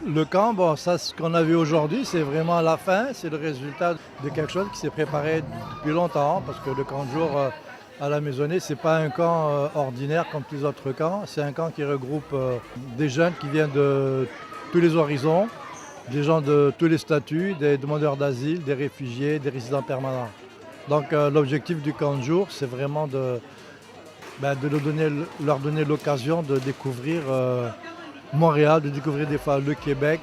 Le camp, bon, ça, ce qu'on a vu aujourd'hui, c'est vraiment la fin. C'est le résultat de quelque chose qui s'est préparé depuis longtemps, parce que le camp de jour à la Maisonnée, c'est pas un camp ordinaire comme tous les autres camps. C'est un camp qui regroupe des jeunes qui viennent de tous les horizons, des gens de tous les statuts, des demandeurs d'asile, des réfugiés, des résidents permanents. Donc l'objectif du camp de jour, c'est vraiment de leur donner l'occasion de découvrir Montréal, de découvrir des fois le Québec,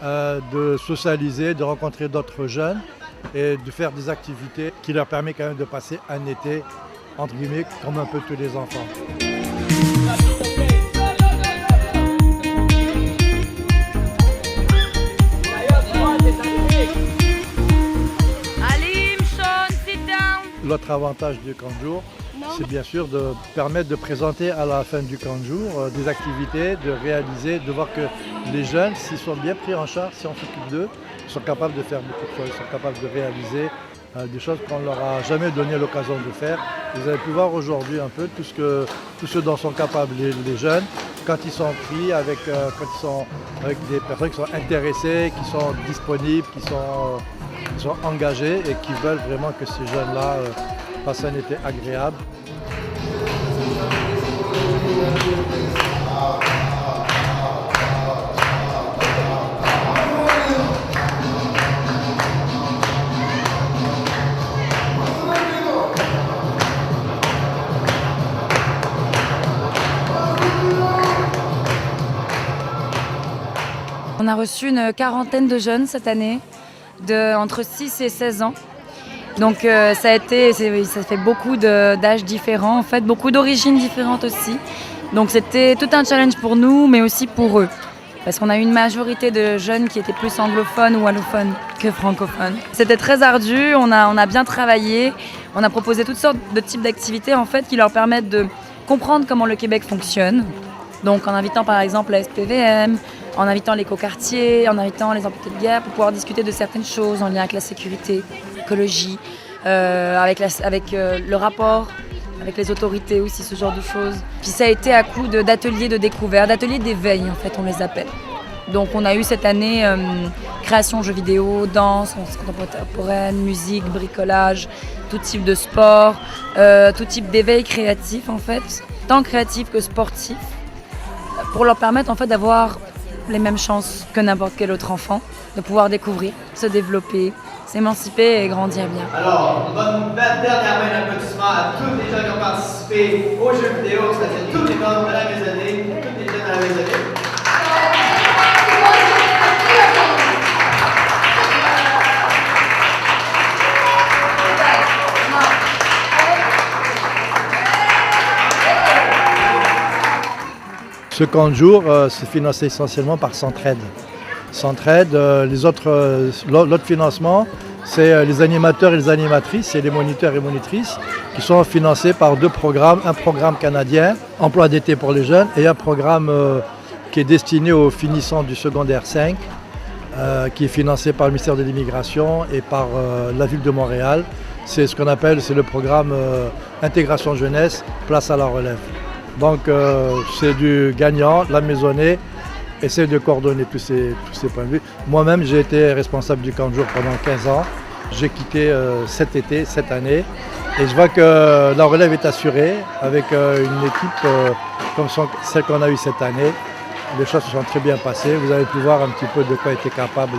de socialiser, de rencontrer d'autres jeunes et de faire des activités qui leur permettent quand même de passer un été, entre guillemets, comme un peu tous les enfants. L'autre avantage du camp de jour, c'est bien sûr de permettre de présenter à la fin du camp de jour des activités, de réaliser, de voir que les jeunes, s'ils sont bien pris en charge, si on s'occupe d'eux, ils sont capables de faire beaucoup de choses, ils sont capables de réaliser des choses qu'on ne leur a jamais donné l'occasion de faire. Vous avez pu voir aujourd'hui un peu tout ce dont sont capables les jeunes quand ils sont pris avec des personnes qui sont intéressées, qui sont disponibles, qui sont engagés et qui veulent vraiment que ces jeunes-là passent un été agréable. On a reçu une quarantaine de jeunes cette année, entre 6 et 16 ans. Donc ça fait beaucoup d'âges différents, en fait, beaucoup d'origines différentes aussi. Donc c'était tout un challenge pour nous, mais aussi pour eux. Parce qu'on a eu une majorité de jeunes qui étaient plus anglophones ou allophones que francophones. C'était très ardu, on a bien travaillé, on a proposé toutes sortes de types d'activités en fait, qui leur permettent de comprendre comment le Québec fonctionne. Donc en invitant par exemple la SPVM, en invitant l'écoquartier, en invitant les amputés de guerre pour pouvoir discuter de certaines choses en lien avec la sécurité, l'écologie, avec le rapport avec les autorités aussi, ce genre de choses. Puis ça a été à coup d'ateliers de découverte, d'ateliers d'éveil en fait, on les appelle. Donc on a eu cette année création, jeux vidéo, danse, contemporaine, musique, bricolage, tout type de sport, tout type d'éveil créatif en fait, tant créatif que sportif, pour leur permettre en fait d'avoir les mêmes chances que n'importe quel autre enfant, de pouvoir découvrir, se développer, s'émanciper et grandir bien. Alors, on donne une dernière main d'applaudissement à tous les gens qui ont participé aux jeux vidéo, c'est-à-dire tous les membres de la Maisonnée, toutes les jeunes de la Maisonnée. Ce camp de jour, c'est financé essentiellement par Centraide. Centraide, l'autre financement, c'est les animateurs et les animatrices et les moniteurs et monitrices qui sont financés par deux programmes. Un programme canadien, emploi d'été pour les jeunes, et un programme qui est destiné aux finissants du secondaire 5, qui est financé par le ministère de l'Immigration et par la ville de Montréal. C'est ce qu'on appelle, c'est le programme Intégration Jeunesse, place à la relève. Donc c'est du gagnant, la Maisonnée essaie de coordonner tous ces points de vue. Moi-même, j'ai été responsable du camp de jour pendant 15 ans. J'ai quitté cet été, cette année. Et je vois que la relève est assurée avec une équipe comme celle qu'on a eue cette année. Les choses se sont très bien passées. Vous avez pu voir un petit peu de quoi étaient capables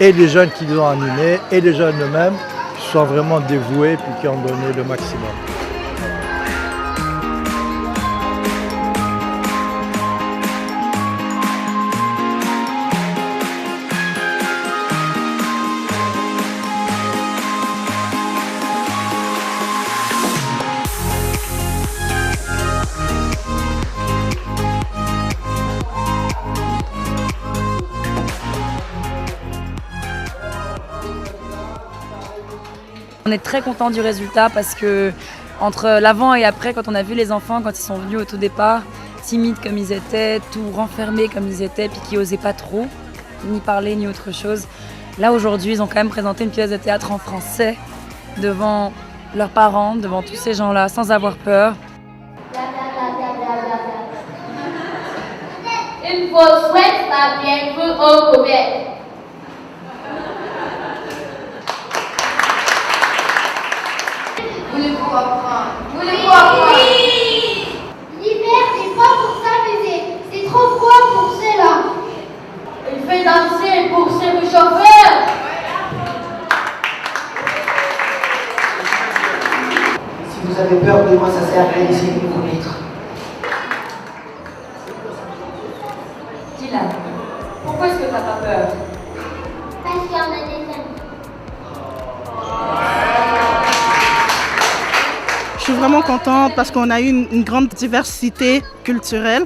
et les jeunes qui les ont animés et les jeunes eux-mêmes qui sont vraiment dévoués et qui ont donné le maximum. On est très content du résultat parce que entre l'avant et après, quand on a vu les enfants, quand ils sont venus au tout départ, timides comme ils étaient, tout renfermés comme ils étaient, puis qui n'osaient pas trop, ni parler ni autre chose. Là aujourd'hui, ils ont quand même présenté une pièce de théâtre en français devant leurs parents, devant tous ces gens-là, sans avoir peur. Il faut souhaiter la bienvenue au Québec. Voulez-vous apprendre? Voulez-vous apprendre? Oui. L'hiver n'est pas pour s'amuser, c'est trop froid pour cela. Il fait danser pour se réchauffer. Si vous avez peur de moi, ça sert à rien d'essayer de me convaincre. Dylan, pourquoi est-ce que t'as pas peur? Parce qu'il y en a des amis. Je suis vraiment contente parce qu'on a eu une grande diversité culturelle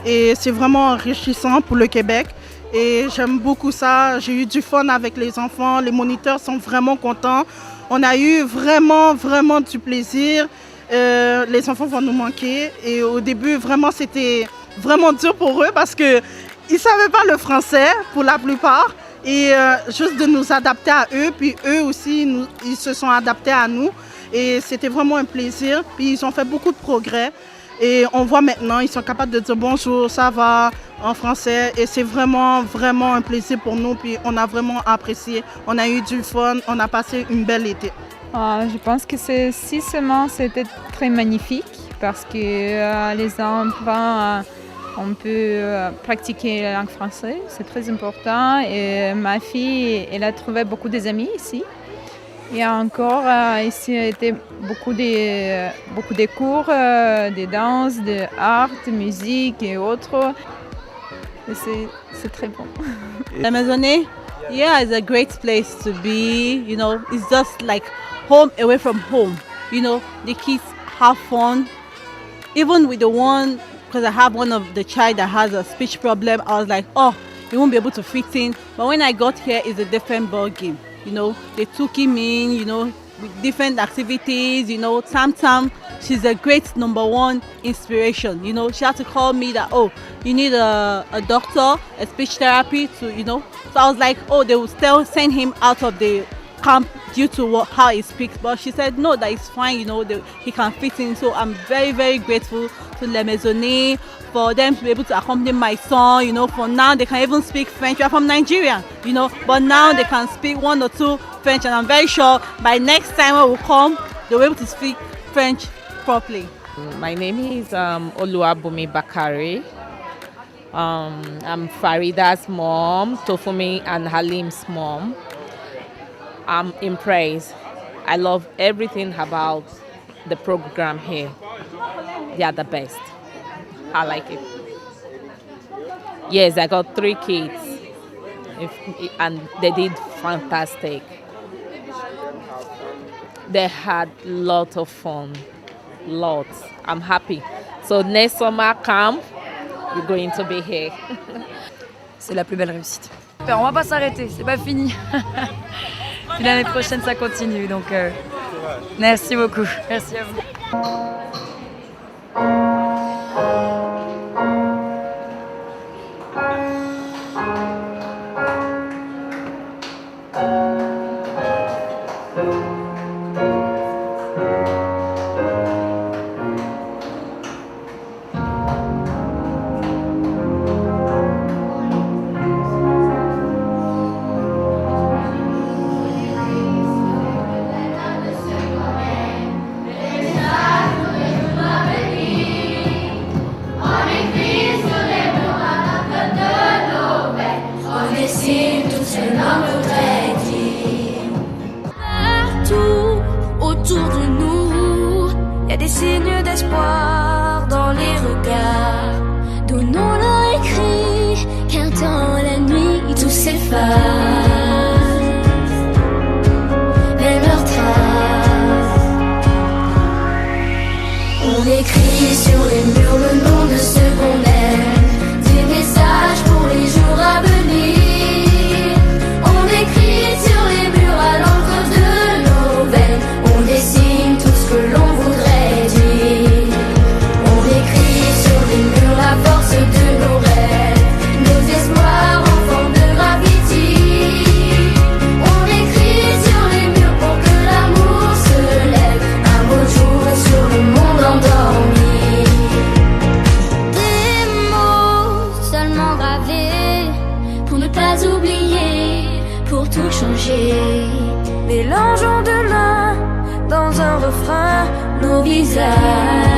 et c'est vraiment enrichissant pour le Québec. Et j'aime beaucoup ça. J'ai eu du fun avec les enfants. Les moniteurs sont vraiment contents. On a eu vraiment du plaisir. Les enfants vont nous manquer. Et au début, vraiment, c'était vraiment dur pour eux parce qu'ils ne savaient pas le français pour la plupart. Et juste de nous adapter à eux. Puis eux aussi, ils se sont adaptés à nous. Et c'était vraiment un plaisir. Puis ils ont fait beaucoup de progrès. Et on voit maintenant, ils sont capables de dire bonjour, ça va en français. Et c'est vraiment un plaisir pour nous. Puis on a vraiment apprécié. On a eu du fun. On a passé une belle été. Je pense que si seulement c'était très magnifique parce que les enfants, on peut pratiquer la langue française. C'est très important. Et ma fille, elle a trouvé beaucoup d'amis ici. Il y a encore ici été beaucoup de cours de danse, d'art, de musique et autres. Et c'est très bon. La Maisonnée, yeah, it's a great place to be. You know, it's just like home away from home. You know, the kids have fun. Even with the one, because I have one of the child that has a speech problem, I was like, oh, he won't be able to fit in. But when I got here, it's a different ball game. You know, they took him in, you know, with different activities, you know. Tam, she's a great #1 inspiration. You know, she had to call me that, oh, you need a doctor, a speech therapy to, you know. So I was like, oh, they will still send him out of the camp due to how he speaks. But she said, no, that is fine, you know, he can fit in. So I'm very grateful to La Maisonnée for them to be able to accompany my son, you know. For now, they can even speak French. We are from Nigeria, you know, but now they can speak 1 or 2 French, and I'm very sure by next time when we come, they'll be able to speak French properly. My name is Oluwabumi Bakari. I'm Farida's mom, Tofumi and Halim's mom. I'm impressed. I love everything about the program here. They are the best. I like it. Yes, I got 3 kids, and they did fantastic. They had lots of fun, lots. I'm happy. So next summer camp, we're going to be here. C'est la plus belle réussite. On va pas s'arrêter, c'est pas fini. Puis l'année prochaine, ça continue. Donc, merci beaucoup. Merci à vous. Autour de nous, il y a des signes d'espoir dans les regards. Donnons-leur écrit qu'un temps la nuit tout s'efface. Même leurs traces. On écrit sur les murs le nom de ceux qu'on aime, des messages pour les jours à venir. On écrit sur les murs à l'encre de nos veines. On dessine tout ce que l'on voudrait dire. On écrit sur les murs la force de nos rêves, nos espoirs en forme de graffiti. On écrit sur les murs pour que l'amour se lève un beau jour sur le monde endormi. refrain nos visages.